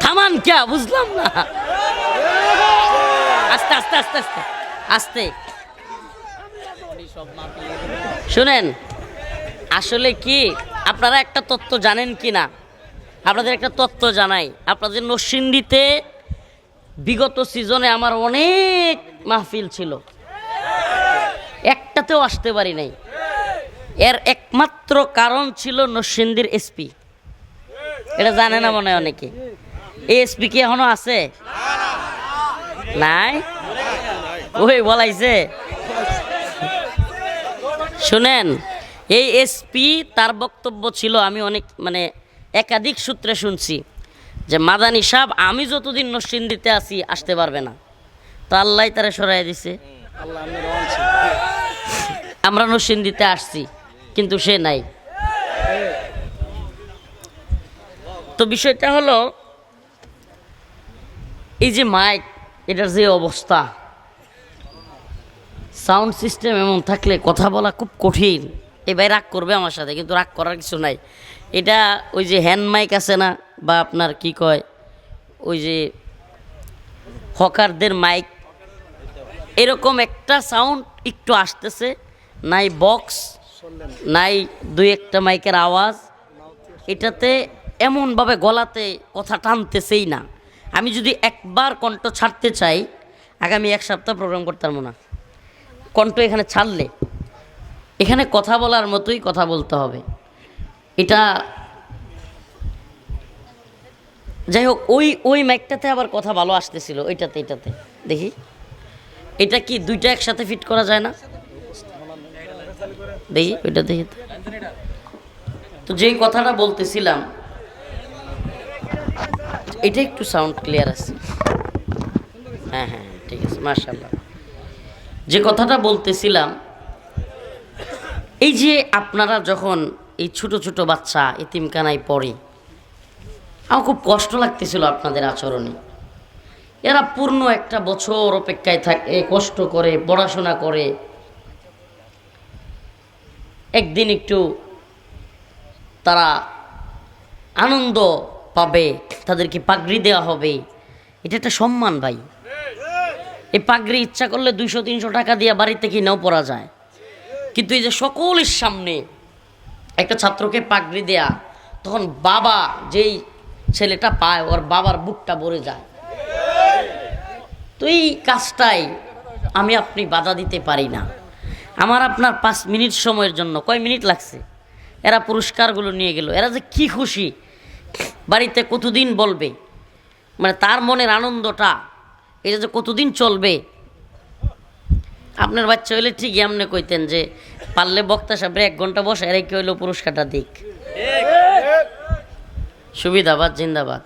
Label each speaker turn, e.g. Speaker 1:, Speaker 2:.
Speaker 1: থামান কে বুঝলাম না, আস্তে আস্তে আস্তে আস্তে আস্তে শুনেন। আসলে কি আপনারা একটা তথ্য জানেন কি না, আপনাদের একটা তথ্য জানাই। আপনাদের নরসিংদীতে বিগত সিজনে আমার অনেক মাহফিল ছিল, একটাতেও আসতে পারি নাই। এর একমাত্র কারণ ছিল নরসিংদীর এসপি। এটা জানে না মনে হয় অনেকে। এই এসপি কি এখনো আছে? নাই, ওই বলাইছে। শুনেন, এই এসপি তার বক্তব্য ছিল, আমি অনেক মানে একাধিক সূত্রে শুনছি যে মাদানী সাহেব আমি যতদিন নরসিংদীতে আছি আসতে পারবে না। তো আল্লাহ তারা সরাই দিছে, আমরা নরসিংদীতে আসছি কিন্তু সে নাই। তো বিষয়টা হলো এই যে মাইক, এটার যে অবস্থা, সাউন্ড সিস্টেম এমন থাকলে কথা বলা খুব কঠিন। এই ভাই রাগ করবে আমার সাথে, কিন্তু রাগ করার কিছু নাই। এটা ওই যে হ্যান্ড মাইক আছে না, বা আপনার কি কয় ওই যে হকারদের মাইক, এরকম একটা সাউন্ড একটু আসতেছে, নাই বক্স, নাই দুই একটা মাইকের আওয়াজ। এটাতে এমনভাবে গলাতে কথা টানতেছেই না। আমি যদি একবার কণ্ঠ ছাড়তে চাই, আগামী এক সপ্তাহ প্রোগ্রাম করতাম না। কণ্ঠ এখানে ছাড়লে এখানে কথা বলার মতোই কথা বলতে হবে। এটা যাই হোক, ওই মাইকটাতে আবার কথা ভালো আসতেছিল, এটাতে দেখি এটা কি দুইটা একসাথে ফিট করা যায় না? দেখি ওইটা দেখি। তো যেই কথাটা বলতেছিলাম, এটা একটু সাউন্ড ক্লিয়ার আছে। হ্যাঁ হ্যাঁ ঠিক আছে, মাশাআল্লাহ। যে কথাটা বলতেছিলাম, এই যে আপনারা যখন এই ছোট ছোট বাচ্চা এতিমখানায় পড়ে, আমার খুব কষ্ট লাগতেছিল আপনাদের আচরণে। এরা পূর্ণ একটা বছর অপেক্ষায় থাকে, কষ্ট করে পড়াশোনা করে, একদিন একটু তারা আনন্দ পাবে, তাদেরকে পাগড়ি দেওয়া হবে, এটা একটা সম্মান ভাই। এই পাগড়ি ইচ্ছা করলে 200-300 টাকা দিয়ে বাড়িতে কিনেও পরা যায়, কিন্তু এই যে সকলের সামনে একটা ছাত্রকে পাগড়ি দেয়া, তখন বাবা যেই ছেলেটা পায়, ওর বাবার বুকটা ভরে যায়। তো এই কাজটাই আমি আপনি বাধা দিতে পারি না। আমার আপনার 5 মিনিট সময়ের জন্য, কয় মিনিট লাগছে, এরা পুরস্কারগুলো নিয়ে গেল। এরা যে কি খুশি, বাড়িতে কতদিন বলবে, মানে তার মনের আনন্দটা এটা যে কতদিন চলবে। আপনার বাচ্চা হইলে ঠিকই আপনি কইতেন যে পারলে বক্তা সাহেবরে 1 ঘন্টা বসে রেখে হইলেও পুরস্কারটা দিক। সুবিধাবাদ, জিন্দাবাদ।